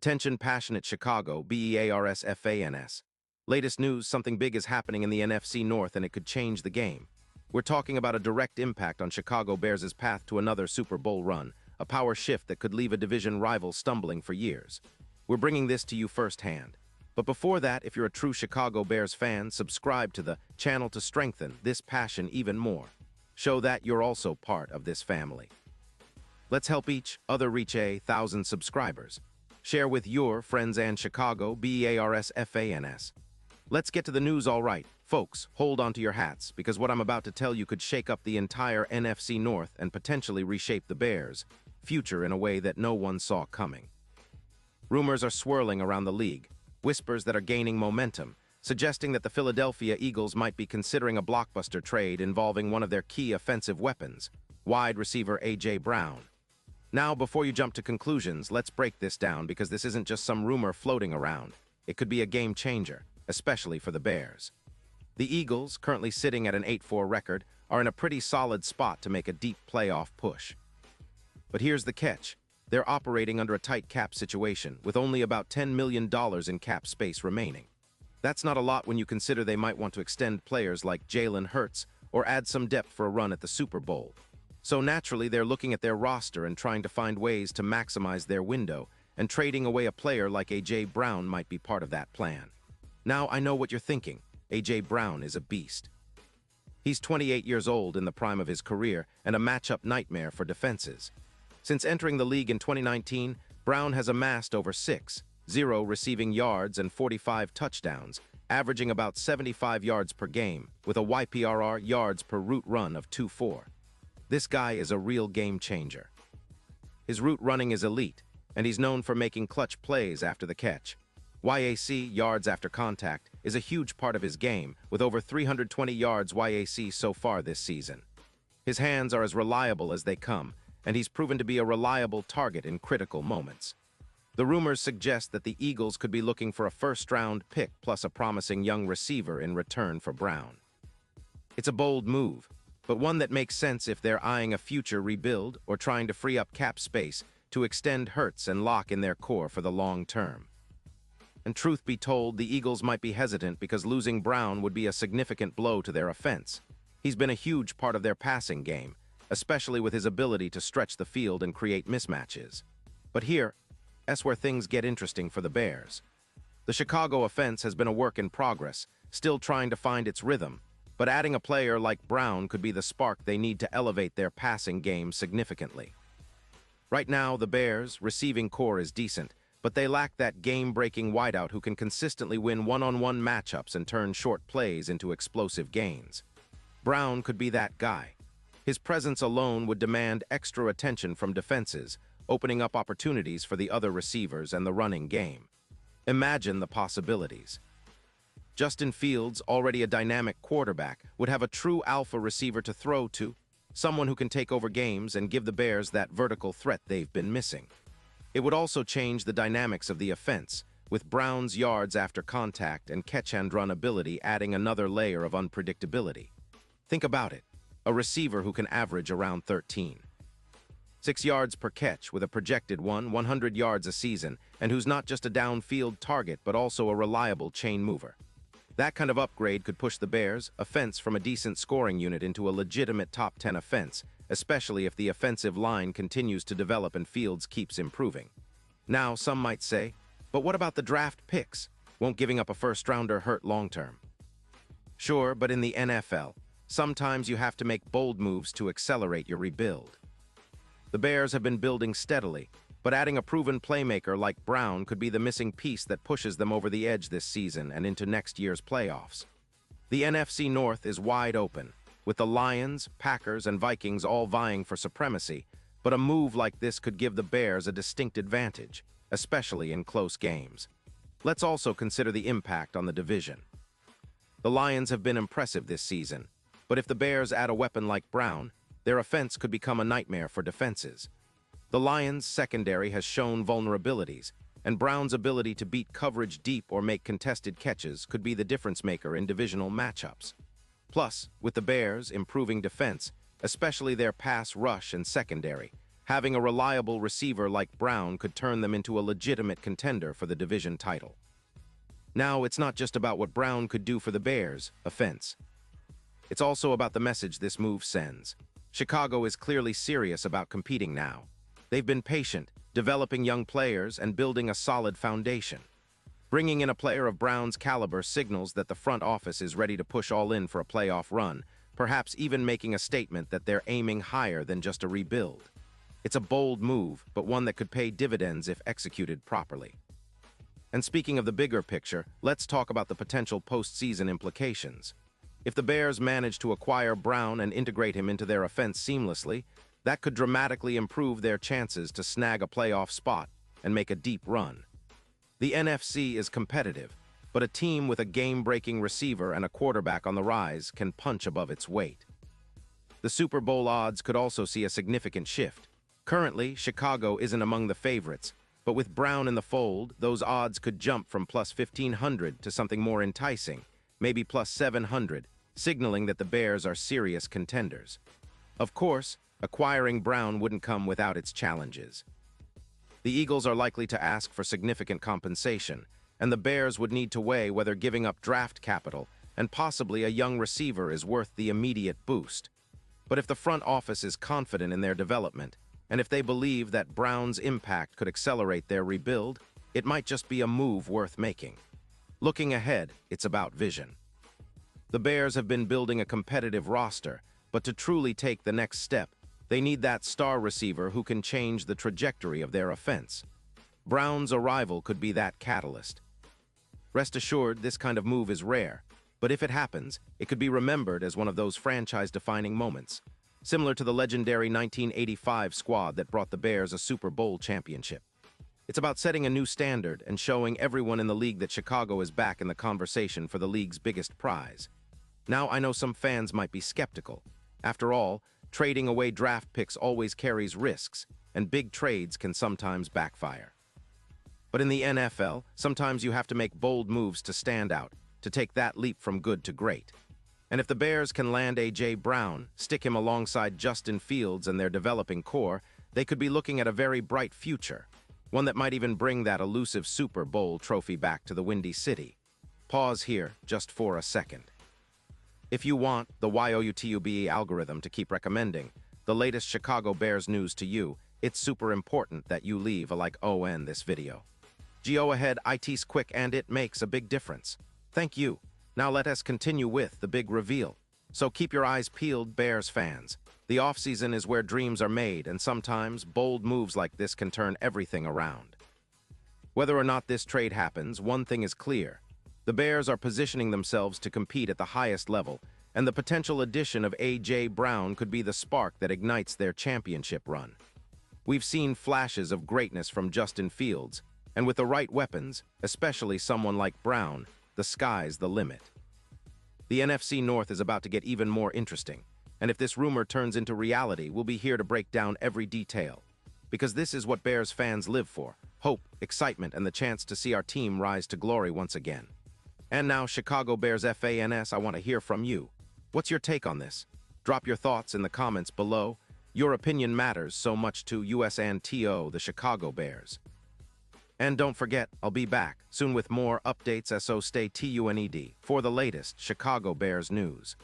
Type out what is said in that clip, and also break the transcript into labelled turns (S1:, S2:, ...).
S1: Attention passionate Chicago, Bears fans. Latest news, something big is happening in the NFC North and it could change the game. We're talking about a direct impact on Chicago Bears' path to another Super Bowl run, a power shift that could leave a division rival stumbling for years. We're bringing this to you firsthand. But before that, if you're a true Chicago Bears fan, subscribe to the channel to strengthen this passion even more. Show that you're also part of this family. Let's help each other reach 1,000 subscribers. Share with your friends and Chicago Bears fans. Let's get to the news, all right. Folks, hold on to your hats, because what I'm about to tell you could shake up the entire NFC North and potentially reshape the Bears' future in a way that no one saw coming. Rumors are swirling around the league, whispers that are gaining momentum, suggesting that the Philadelphia Eagles might be considering a blockbuster trade involving one of their key offensive weapons, wide receiver A.J. Brown. Now, before you jump to conclusions, let's break this down because this isn't just some rumor floating around. It could be a game changer, especially for the Bears. The Eagles, currently sitting at an 8-4 record, are in a pretty solid spot to make a deep playoff push. But here's the catch. They're operating under a tight cap situation, with only about $10 million in cap space remaining. That's not a lot when you consider they might want to extend players like Jalen Hurts or add some depth for a run at the Super Bowl. So naturally, they're looking at their roster and trying to find ways to maximize their window, and trading away a player like A.J. Brown might be part of that plan. Now, I know what you're thinking. A.J. Brown is a beast. He's 28 years old in the prime of his career and a matchup nightmare for defenses. Since entering the league in 2019, Brown has amassed over 6,000 receiving yards and 45 touchdowns, averaging about 75 yards per game, with a YPRR yards per route run of 2.4. This guy is a real game changer. His route running is elite, and he's known for making clutch plays after the catch. YAC, yards after contact, is a huge part of his game, with over 320 yards YAC so far this season. His hands are as reliable as they come, and he's proven to be a reliable target in critical moments. The rumors suggest that the Eagles could be looking for a first-round pick plus a promising young receiver in return for Brown. It's a bold move, but one that makes sense if they're eyeing a future rebuild or trying to free up cap space to extend Hurts and lock in their core for the long term. And truth be told, the Eagles might be hesitant because losing Brown would be a significant blow to their offense. He's been a huge part of their passing game, especially with his ability to stretch the field and create mismatches. But that's where things get interesting for the Bears. The Chicago offense has been a work in progress, still trying to find its rhythm, but adding a player like Brown could be the spark they need to elevate their passing game significantly. Right now, the Bears' receiving core is decent, but they lack that game-breaking wideout who can consistently win one-on-one matchups and turn short plays into explosive gains. Brown could be that guy. His presence alone would demand extra attention from defenses, opening up opportunities for the other receivers and the running game. Imagine the possibilities. Justin Fields, already a dynamic quarterback, would have a true alpha receiver to throw to, someone who can take over games and give the Bears that vertical threat they've been missing. It would also change the dynamics of the offense, with Brown's yards after contact and catch-and-run ability adding another layer of unpredictability. Think about it, a receiver who can average around 13.6 yards per catch with a projected 100 yards a season, and who's not just a downfield target but also a reliable chain mover. That kind of upgrade could push the Bears' offense from a decent scoring unit into a legitimate top 10 offense, especially if the offensive line continues to develop and Fields keeps improving. Now, some might say, but what about the draft picks? Won't giving up a first-rounder hurt long-term? Sure, but in the NFL, sometimes you have to make bold moves to accelerate your rebuild. The Bears have been building steadily, but adding a proven playmaker like Brown could be the missing piece that pushes them over the edge this season and into next year's playoffs. The NFC North is wide open, with the Lions, Packers, and Vikings all vying for supremacy, but a move like this could give the Bears a distinct advantage, especially in close games. Let's also consider the impact on the division. The Lions have been impressive this season, but if the Bears add a weapon like Brown, their offense could become a nightmare for defenses. The Lions' secondary has shown vulnerabilities, and Brown's ability to beat coverage deep or make contested catches could be the difference-maker in divisional matchups. Plus, with the Bears' improving defense, especially their pass rush and secondary, Having a reliable receiver like Brown could turn them into a legitimate contender for the division title. Now, it's not just about what Brown could do for the Bears' offense. It's also about the message this move sends. Chicago is clearly serious about competing now. They've been patient, developing young players and building a solid foundation. Bringing in a player of Brown's caliber signals that the front office is ready to push all in for a playoff run, perhaps even making a statement that they're aiming higher than just a rebuild. It's a bold move, but one that could pay dividends if executed properly. And speaking of the bigger picture, let's talk about the potential postseason implications. If the Bears manage to acquire Brown and integrate him into their offense seamlessly, that could dramatically improve their chances to snag a playoff spot and make a deep run. The NFC is competitive, but a team with a game-breaking receiver and a quarterback on the rise can punch above its weight. The Super Bowl odds could also see a significant shift. Currently, Chicago isn't among the favorites, but with Brown in the fold, those odds could jump from plus 1,500 to something more enticing, maybe plus 700, signaling that the Bears are serious contenders. Of course, acquiring Brown wouldn't come without its challenges. The Eagles are likely to ask for significant compensation, and the Bears would need to weigh whether giving up draft capital and possibly a young receiver is worth the immediate boost. But if the front office is confident in their development, and if they believe that Brown's impact could accelerate their rebuild, it might just be a move worth making. Looking ahead, it's about vision. The Bears have been building a competitive roster, but to truly take the next step, they need that star receiver who can change the trajectory of their offense. Brown's arrival could be that catalyst. Rest assured, this kind of move is rare, but if it happens, it could be remembered as one of those franchise-defining moments, similar to the legendary 1985 squad that brought the Bears a Super Bowl championship. It's about setting a new standard and showing everyone in the league that Chicago is back in the conversation for the league's biggest prize. Now, I know some fans might be skeptical. After all, trading away draft picks always carries risks, and big trades can sometimes backfire. But in the NFL, sometimes you have to make bold moves to stand out, to take that leap from good to great. And if the Bears can land A.J. Brown, stick him alongside Justin Fields and their developing core, they could be looking at a very bright future, one that might even bring that elusive Super Bowl trophy back to the Windy City. Pause here just for a second. If you want the YOUTUBE algorithm to keep recommending the latest Chicago Bears news to you, it's super important that you leave a like on this video. Go ahead, it's quick and it makes a big difference. Thank you. Now let us continue with the big reveal. So keep your eyes peeled, Bears fans. The offseason is where dreams are made, and sometimes bold moves like this can turn everything around. Whether or not this trade happens, one thing is clear. The Bears are positioning themselves to compete at the highest level, and the potential addition of A.J. Brown could be the spark that ignites their championship run. We've seen flashes of greatness from Justin Fields, and with the right weapons, especially someone like Brown, the sky's the limit. The NFC North is about to get even more interesting, and if this rumor turns into reality, we'll be here to break down every detail. Because this is what Bears fans live for: hope, excitement, and the chance to see our team rise to glory once again. And now, Chicago Bears fans, I want to hear from you. What's your take on this? Drop your thoughts in the comments below. Your opinion matters so much to us and the Chicago Bears. And don't forget, I'll be back soon with more updates, so stay tuned for the latest Chicago Bears news.